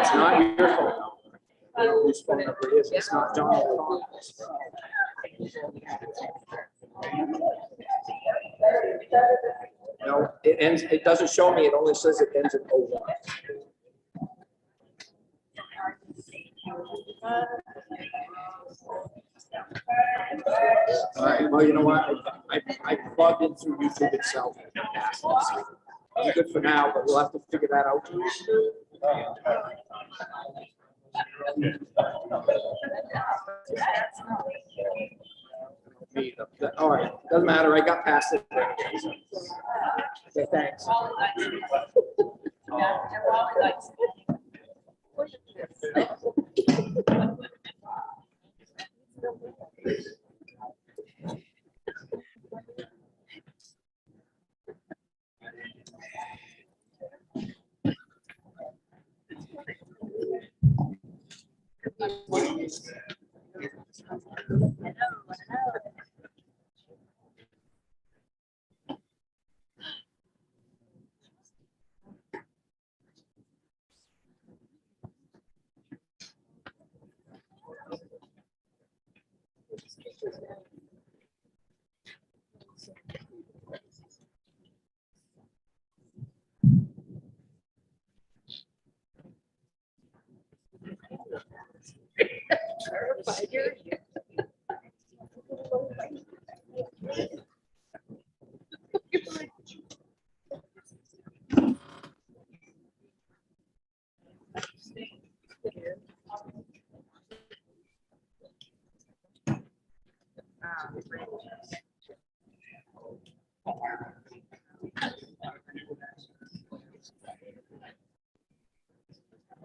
It's not your phone number. I don't know whose phone number it is. It's not John. No, it ends, it doesn't show me. It only says it ends in 01. All right, well, you know what? I plugged in through YouTube itself. I'm good for now, but we'll have to figure that out. All right, doesn't matter. I got past it. Okay, thanks.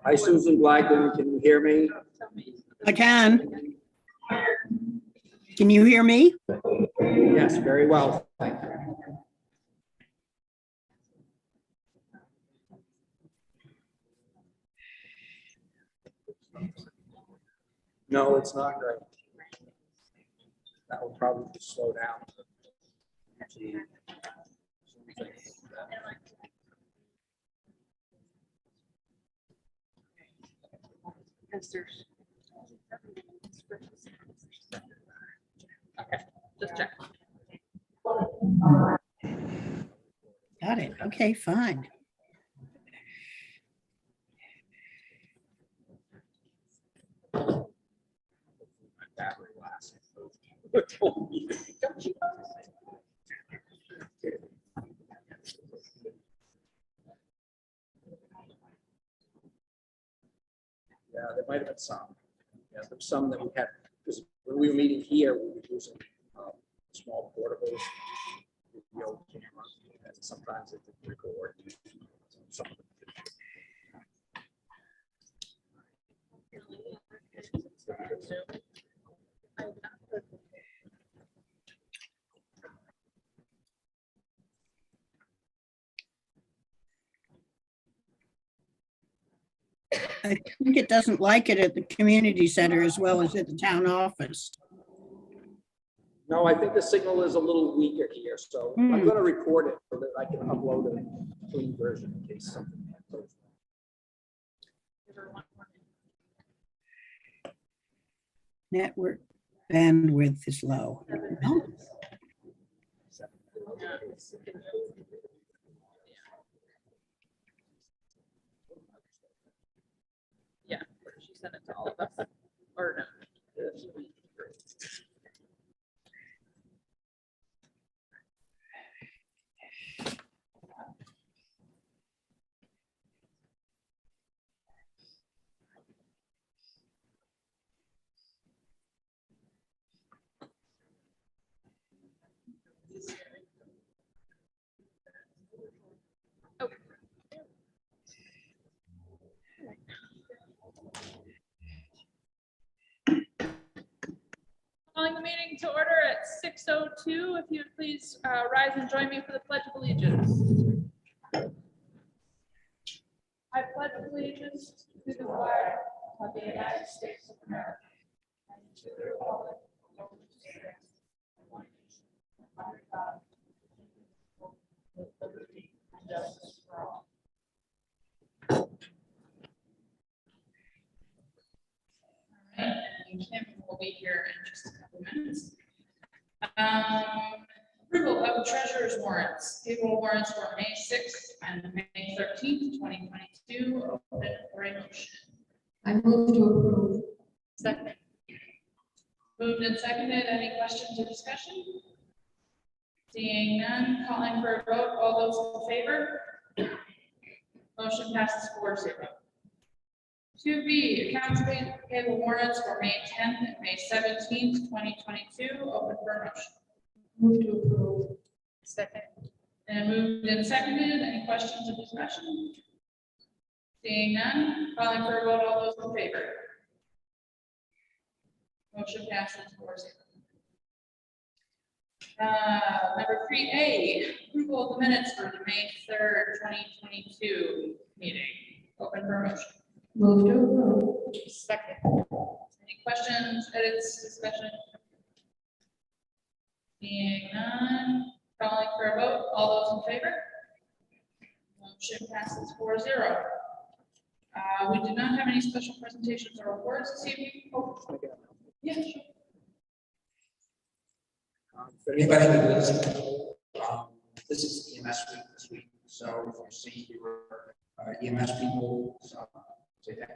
Hi, Susan Blackman. Can you hear me? I can. Can you hear me? Yes, very well. Thank you. No, it's not great. That will probably just slow down. Okay, just check. Got it. Okay, fine. Battery lasts. Yeah, there might have been some. Yeah, there's some that we had, because when we were meeting here, we were using small portables, video camera, and sometimes it didn't record. Some of them did. I think it doesn't like it at the community center as well as at the town office. No, I think the signal is a little weaker here, so I'm going to record it so that I can upload a clean version in case something happens. Network bandwidth is low. No? Yeah, she sent it to all of us. Or no. Calling the meeting to order at 6:02. If you would please rise and join me for the Pledge of Allegiance. I pledge allegiance to the flag of the United States of America and to the republic for which it stands, one nation, under God, indivisible, with liberty and justice for all. Kim will be here in just a couple minutes. Approval of treasurer's warrants. Payroll warrants for May 6th and May 13th, 2022. Open for a motion. I move to approve. Second. Moved and seconded. Any questions or discussion? Seeing none, calling for a vote. All those in favor? Motion passes 4-0. 2B, accounts payable warrants for May 10th and May 17th, 2022. Open for a motion. Move to approve. Second. And moved and seconded. Any questions or discussion? Seeing none, calling for a vote. All those in favor? Motion passes 4-0. Number 3A, approval of the minutes for the May 3rd, 2022 meeting. Open for a motion. Move to approve. Second. Any questions, edits, discussion? Seeing none, calling for a vote. All those in favor? Motion passes 4-0. We do not have any special presentations or reports this evening. Oh, yeah, sure. For anybody that doesn't know, this is EMS week this week, so if you see your EMS people, so say thank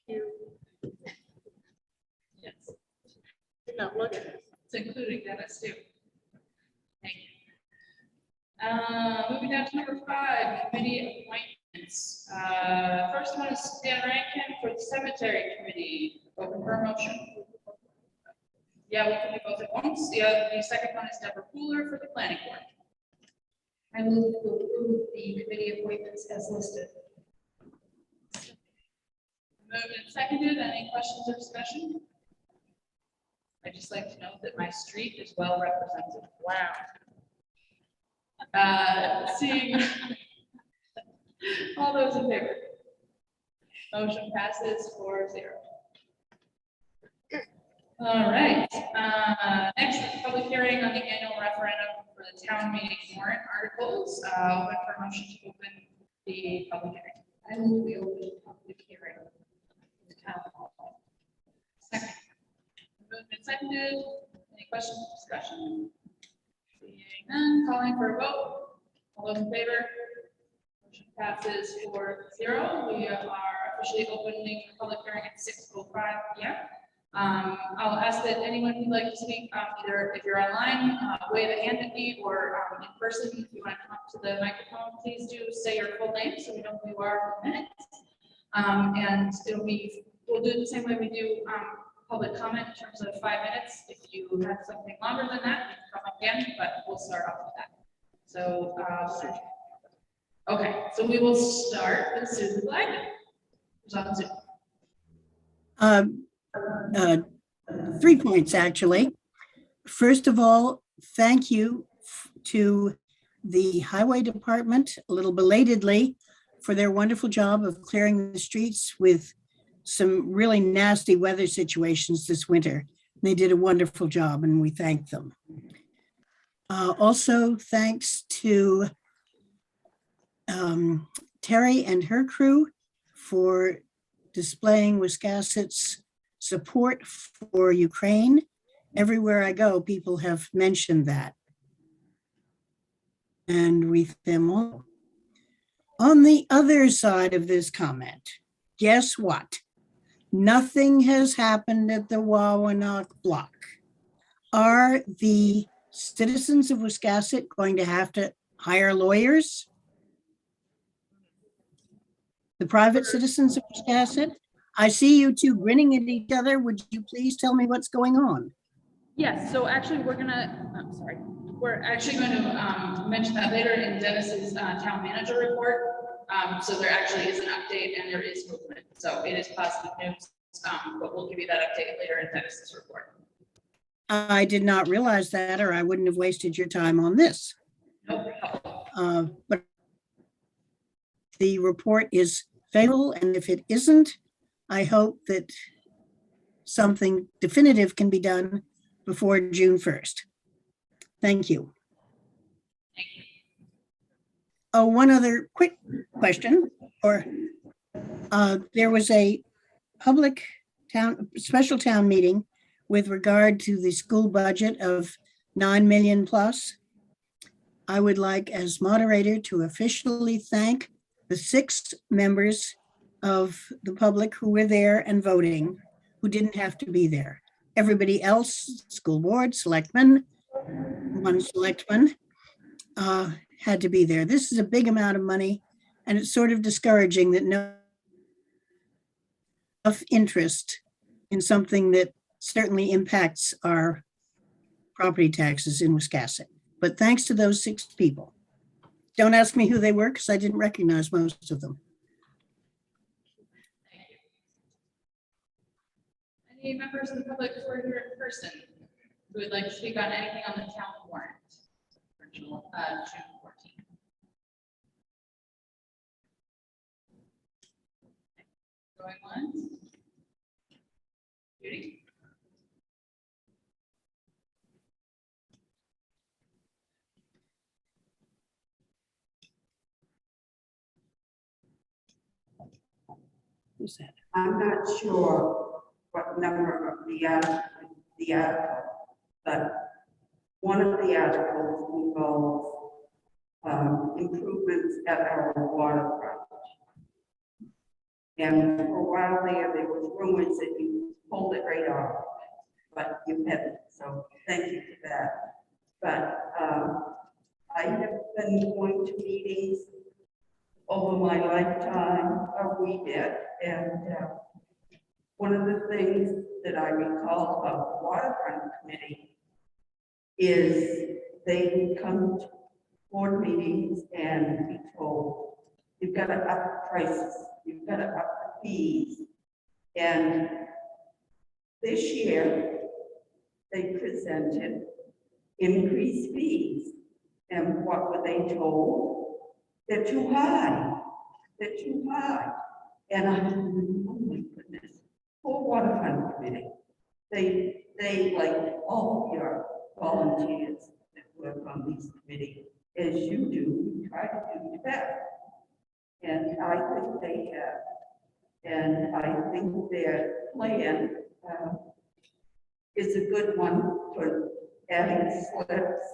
you. Yes. No, look at it. It's including Dennis too. Thank you. Moving down to number 5, committee appointments. First one is Dan Rankin for the cemetery committee. Open for a motion. Yeah, we can do both at once. The second one is Deborah Pooler for the planning board. I move to approve the committee appointments as listed. Moved and seconded. Any questions or discussion? I'd just like to note that my street is well represented. Wow. Seeing all those in favor. Motion passes 4-0. All right, next, public hearing on the annual referendum for the town meeting warrant articles. Open for motion to open the public hearing. I move we open the public hearing in the town hall. Second. Moved and seconded. Any questions, discussion? Seeing none, calling for a vote. All those in favor? Motion passes 4-0. We are officially opening the public hearing at 6:05 p.m. I'll ask that anyone who'd like to speak, either if you're online, wave a hand at me, or in person, if you want to come up to the microphone, please do say your full name so we know who you are for a minute. And we'll do it the same way we do public comment in terms of 5 minutes. If you have something longer than that, you can come up again, but we'll start off with that. So, okay, so we will start with Susan Blagden, who's on Zoom. 3 points, actually. First of all, thank you to the highway department, a little belatedly, for their wonderful job of clearing the streets with some really nasty weather situations this winter. They did a wonderful job and we thank them. Also, thanks to Terry and her crew for displaying Wiscasset's support for Ukraine. Everywhere I go, people have mentioned that. And we thank them all. On the other side of this comment, guess what? Nothing has happened at the Wawanock block. Are the citizens of Wiscasset going to have to hire lawyers? The private citizens of Wiscasset? I see you two grinning at each other. Would you please tell me what's going on? Yes, so actually we're actually going to mention that later in Dennis's town manager report. So there actually is an update and there is movement. So it is positive news, but we'll give you that update later in Dennis's report. I did not realize that, or I wouldn't have wasted your time on this. No problem. But the report is favorable, and if it isn't, I hope that something definitive can be done before June 1st. Thank you. Thank you. Oh, one other quick question, or there was a public special town meeting with regard to the school budget of 9 million plus. I would like as moderator to officially thank the 6 members of the public who were there and voting, who didn't have to be there. Everybody else, school board, selectmen, one selectman, had to be there. This is a big amount of money, and it's sort of discouraging that no enough interest in something that certainly impacts our property taxes in Wiscasset. But thanks to those 6 people. Don't ask me who they were because I didn't recognize most of them. Any members of the public who are here in person who would like to speak on anything on the town warrant for June 14th? Going once. Judy? Who's that? I'm not sure what number of the article, but one of the articles involves improvements at our waterfront. And for a while there was rumors that you pulled it right off, but you haven't, so thank you for that. But I have been going to meetings over my lifetime, we did, and one of the things that I recall about the waterfront committee is they would come to board meetings and be told, you've got to up prices, you've got to up the fees. And this year, they presented increased fees. And what were they told? They're too high. They're too high. And I'm thinking, oh my goodness, poor waterfront committee. They like all of your volunteers that work on these committees, as you do, you try to do your best. And I think they have. And I think their plan is a good one for adding slips.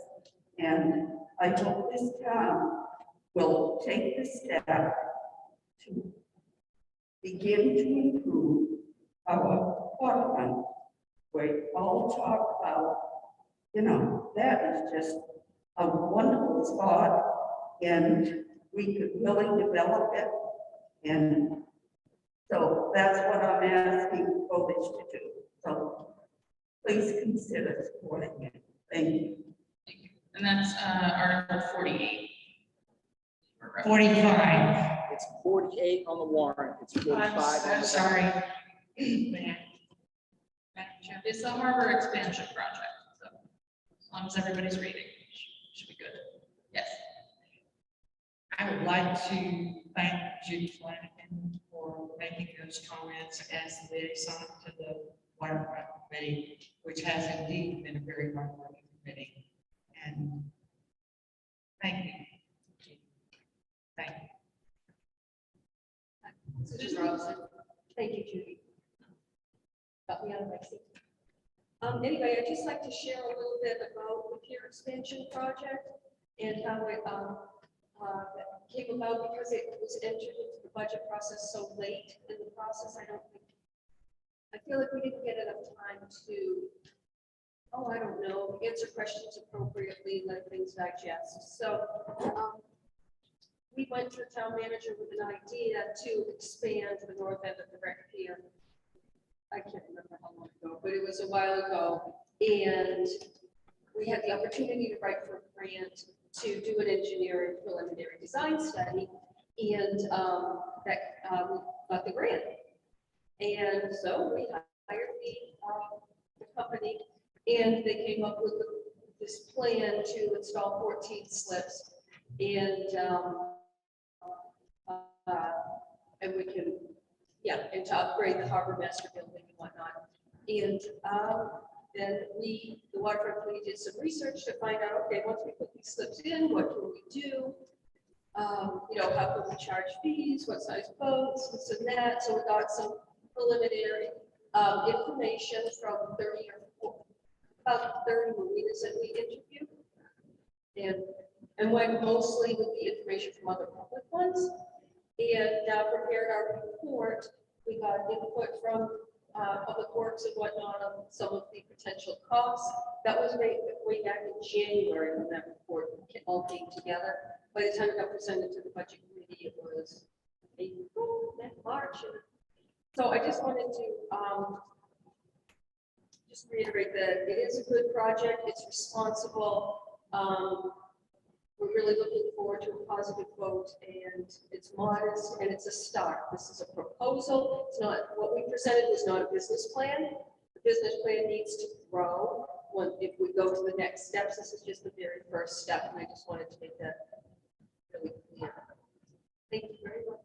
And I hope this town will take the step to begin to improve our waterfront. We all talk about, you know, that is just a wonderful spot, and we could really develop it. And so that's what I'm asking voters to do. So please consider supporting it. Thank you. And that's Article 48. 45. It's 48 on the warrant, it's 45 on the. Sorry. It's the harbor expansion project, so as long as everybody's reading, should be good. Yes. I would like to thank Judy Flanagan for making those comments as liaison to the waterfront committee, which has indeed been a very hard-working committee. And thank you. Thank you. Susan Robinson. Thank you, Judy. Got me out of my seat. Anyway, I'd just like to share a little bit about the pier expansion project and how it came about, because it was entered into the budget process so late in the process. I feel like we didn't get enough time to, I don't know, answer questions appropriately, let things digest. So we went to the town manager with an idea to expand the north end of the rec pier. I can't remember how long ago, but it was a while ago. And we had the opportunity to write for a grant to do an engineering preliminary design study. And we got the grant. And so we hired the company, and they came up with this plan to install 14 slips. And we can, and to upgrade the harbor master building and whatnot. And then the waterfront committee did some research to find out, okay, once we put these slips in, what can we do? How can we charge fees, what size boats, this and that. So we got some preliminary information from 30 or about 30 marinas that we interviewed. And went mostly with the information from other public ones. And prepared our report. We got input from Public Works and whatnot on some of the potential costs. That was way back in January when that report all came together. By the time it got presented to the budget committee, it was April, March. So I just wanted to just reiterate that it is a good project. It's responsible. We're really looking forward to a positive vote, and it's modest and it's a start. This is a proposal. It's not, what we presented was not a business plan. The business plan needs to grow. If we go to the next steps, this is just the very first step, and I just wanted to make that really clear. Thank you very much.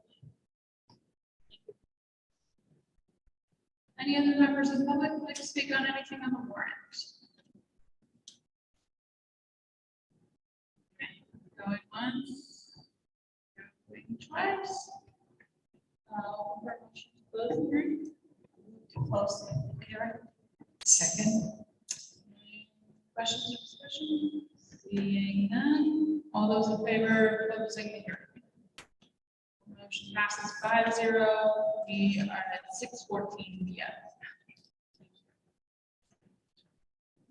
Any other members of the public would like to speak on anything on the warrant? Going once, going twice. Close the hearing. To close the hearing. Second. Questions or discussion? Seeing none. All those in favor of closing the hearing? Motion passes 5-0. We are at 6:14 p.m.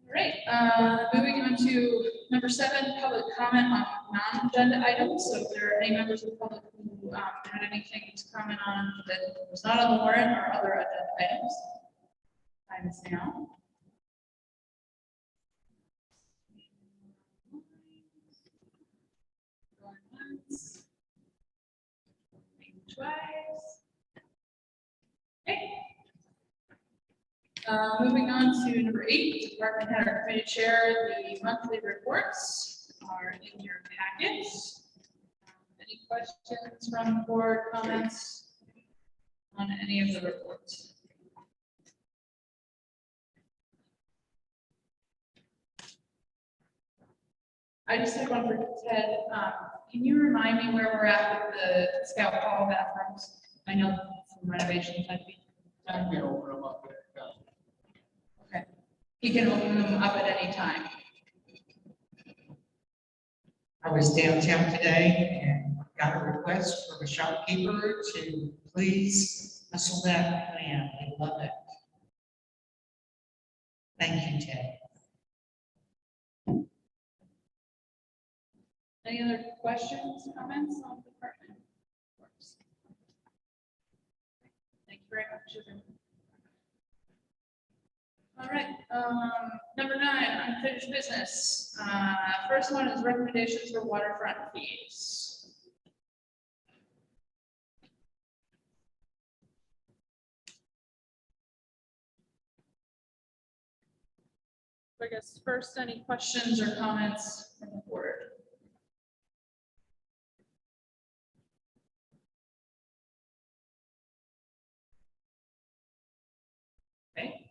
All right, moving on to number 7, public comment on non-agenda items. So if there are any members of the public who had anything to comment on that was not on the warrant or other agenda items, time is now. Going once. Going twice. Okay. Moving on to number 8, department head or committee chair, the monthly reports are in your packets. Any questions from the board, comments on any of the reports? I just had one for Ted. Can you remind me where we're at with the scout hall bathrooms? I know some renovations might be done. We open them up. Okay. He can open them up at any time. I was downtown today and got a request from a shopkeeper to please hustle that plan. I love it. Thank you, Ted. Any other questions, comments on the department? Thank you very much, everyone. All right, number 9, unfinished business. First one is recommendations for waterfront fees. I guess first, any questions or comments from the board? Okay.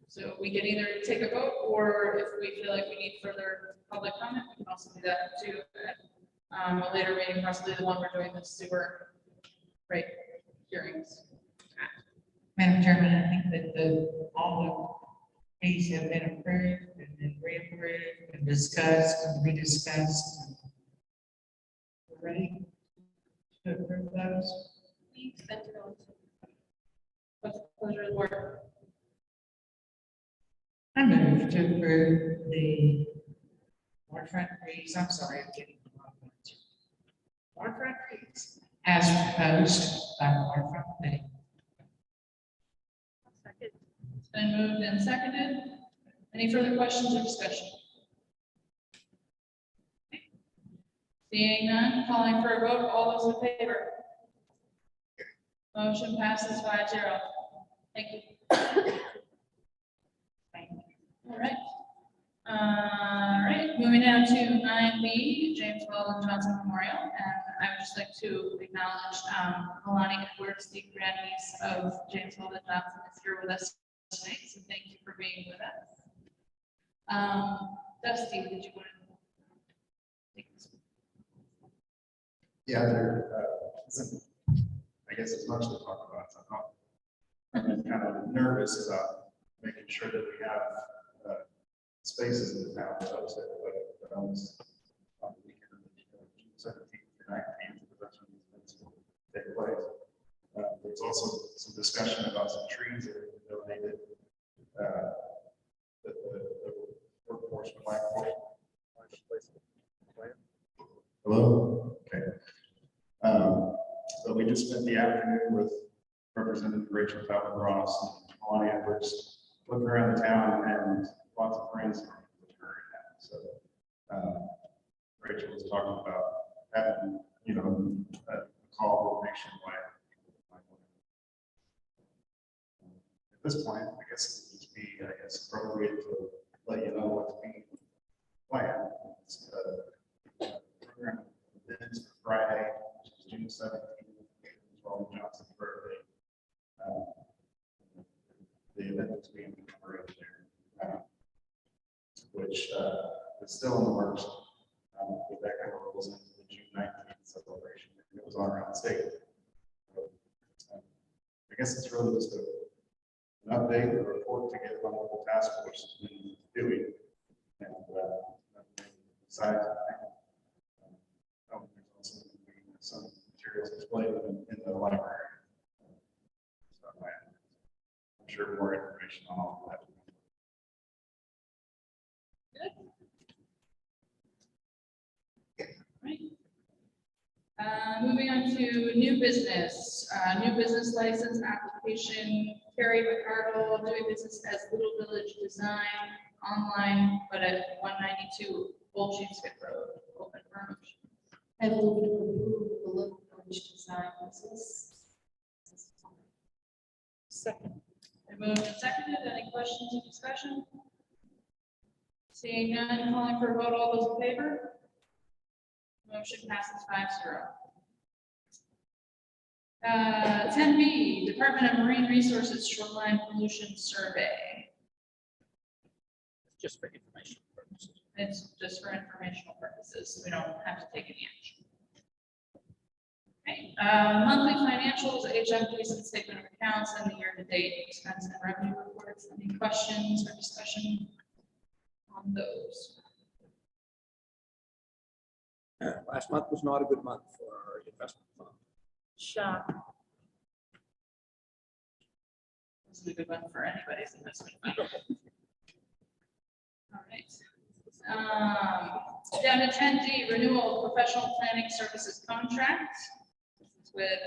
So we can either take a vote, or if we feel like we need further public comment, we can also do that too at a later meeting, possibly the one we're doing the sewer rate hearings. Madam Chairman, I think that all the fees have been approved and then reapproved and discussed and rediscussed. We're ready to approve those. What's the pleasure of the board? I move to approve the waterfront fees. I'm sorry, I'm getting the wrong ones. Waterfront fees as proposed by the waterfront committee. It's been moved and seconded. Any further questions or discussion? Seeing none, calling for a vote. All those in favor? Motion passes 5-0. Thank you. All right. All right, moving down to 9B, James Weldon Johnson Memorial. And I would just like to acknowledge Alani Edwards, the grandniece of James Weldon Johnson, is here with us tonight. So thank you for being with us. Dusty, did you want to take this? Yeah, there isn't, I guess, as much to talk about. So I'm kind of nervous about making sure that we have spaces in the town. So I was at on the weekend of the June 17th and 19th, because that's when these events will take place. There's also some discussion about some trees that have been donated. That the workforce would like for. Hello? Okay. So we just spent the afternoon with Representative Rachel Talbot Ross and Lonnie Edwards, looking around the town, and lots of friends with her. So Rachel was talking about having, a call nationwide. At this point, I guess it would be, appropriate to let you know what's being planned. It's program events for Friday, which is June 17th, Robert Johnson's birthday. The event is being covered there, which is still in the works. Rebecca rolls into the June 19th celebration. It was on around the state. So, I guess it's really just an update, a report to get what the local task force has been doing. And besides, there's also some materials displayed in the library. So I'm sure more information on all of that. Moving on to new business license application, Carrie McCardle, doing business as Little Village Design online, but at 192 Old Sheepshead Road, open for motion. I move to approve the Little Village Design business. Second. Moved and seconded. Any questions or discussion? Seeing none, calling for a vote. All those in favor? Motion passes 5-0. 10B, Department of Marine Resources Shoreline Pollution Survey. Just for information purposes. It's just for informational purposes. We don't have to take any action. Okay, monthly financials, HMPs and statement of accounts, and the year-to-date expense and revenue reports. Any questions or discussion on those? Last month was not a good month for our investment fund. Shock. This is a good one for anybody's investment fund. All right. Down to 10D, renewal of professional planning services contract. This is with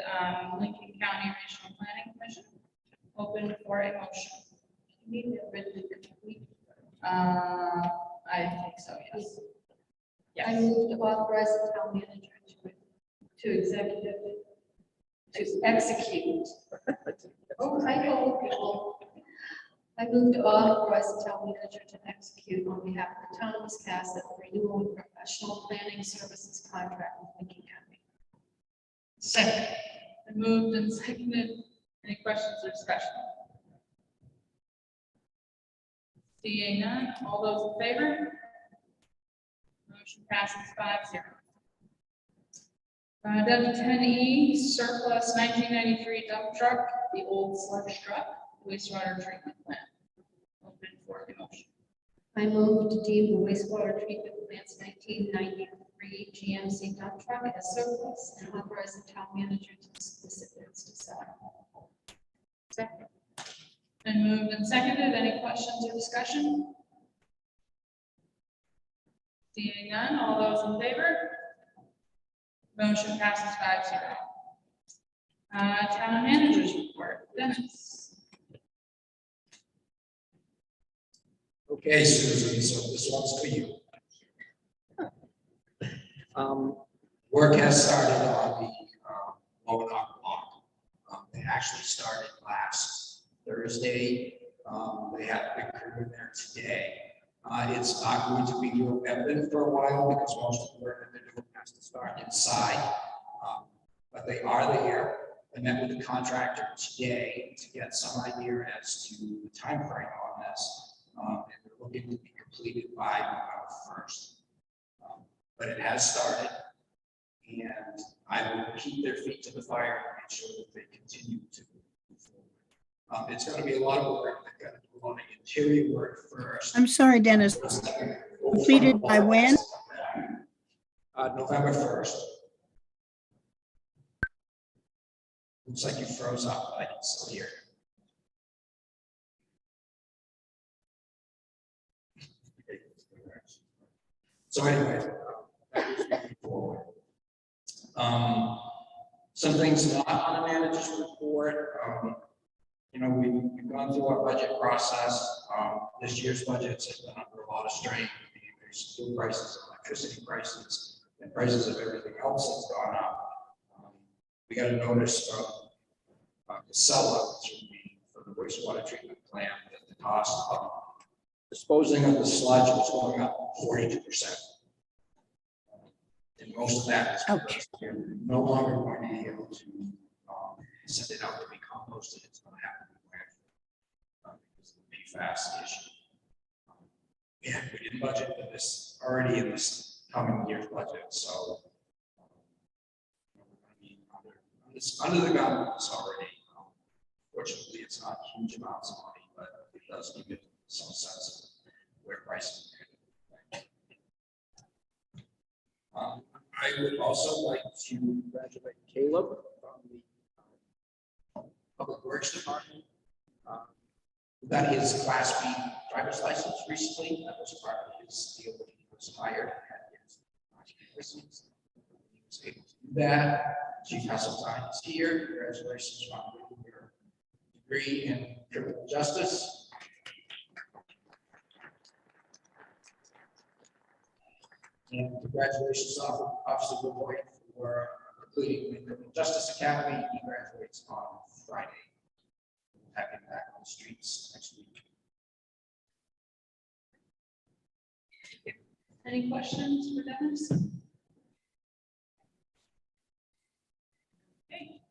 Lincoln County Regional Planning Commission. Open for a motion. Maybe I read it differently. I think so, yes. I Yes. move to authorize the town manager to execute. Oh, I know, people. I move to authorize the town manager to execute on behalf of the town of Wiscasset the renewal of professional planning services contract with Lincoln County. Second. Been moved and seconded. Any questions or discussion? Seeing none, all those in favor? Motion passes 5-0. Down to 10E, surplus 1993 dump truck, the old sludge truck, wastewater treatment plant. Open for a motion. I move to deem the wastewater treatment plant's 1993 GMC dump truck as surplus and authorize the town manager to solicit bids to sell. Second. Been moved and seconded. Any questions or discussion? Seeing none, all those in favor? Motion passes 5-0. Town managers report. Dennis. Okay, Susan, so this one's for you. Work has started on the Lonoc block. They actually started last Thursday. They had a big crew in there today. It's not going to be real evident for a while because most of the work that they're doing has to start inside. But they are there. I met with the contractor today to get some idea as to the time frame on this. And they're looking to be completed by November 1st. But it has started. And I will keep their feet to the fire and make sure that they continue to move It's gonna be a lot of work. They've got to do a lot of interior work first. I'm sorry, Dennis. Completed by when? November 1st. Looks like you froze up, but I can still hear. So anyway, that is moving forward. Some things not on the manager's report. You know, we've gone through our budget process. This year's budgets have been under a lot of strain. There's fuel prices, electricity prices, and prices of everything else that's gone up. We got a notice from the seller for the wastewater treatment plant that the cost of disposing of the sludge was going up 42%. And most of that is because we're no longer going to be able to send it out to be composted. It's going to have to be landfilled because of the PFAS issue. Yeah, we didn't budget for this already in this coming year's budget, so we're going to be under the gun with this already. Fortunately, it's not huge amounts of money, but it does give it some sense of where prices are headed. I would also like to Congratulate Caleb from the Public Works Department. Got his Class B driver's license recently. That was part of his deal when he was hired. Had his license. He was able to do that. Chief Hasseltine is here. Congratulations on your degree in criminal justice. And congratulations, Officer Woodward, for completing the Criminal Justice Academy. He graduates on Friday. We'll have him back on the streets next week. Any questions for Dennis? Okay.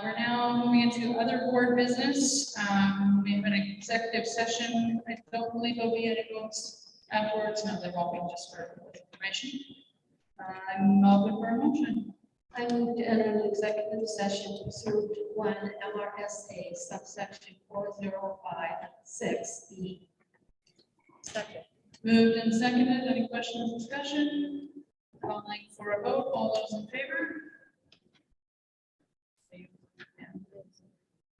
We're now moving into other board business. We have an executive session. I don't believe there'll be any votes afterwards. No, there won't be, just for information. I'm open for a motion. I moved to enter an executive session pursuant to 1 MRSA subsection 4056E. Second. Moved and seconded. Any questions, discussion? Calling for a vote. All those in favor?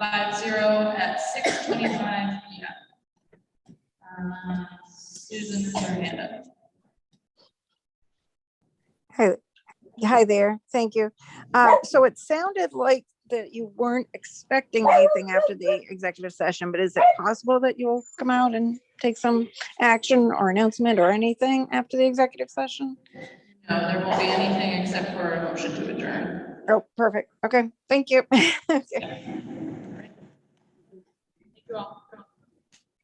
5-0 at 6:25 p.m. Susan has her hand up. Hi there. Thank you. So it sounded like that you weren't expecting anything after the executive session, but is it possible that you'll come out and take some action or announcement or anything after the executive session? No, there won't be anything except for a motion to adjourn. Oh, perfect. Okay. Thank you. Okay. Thank you all.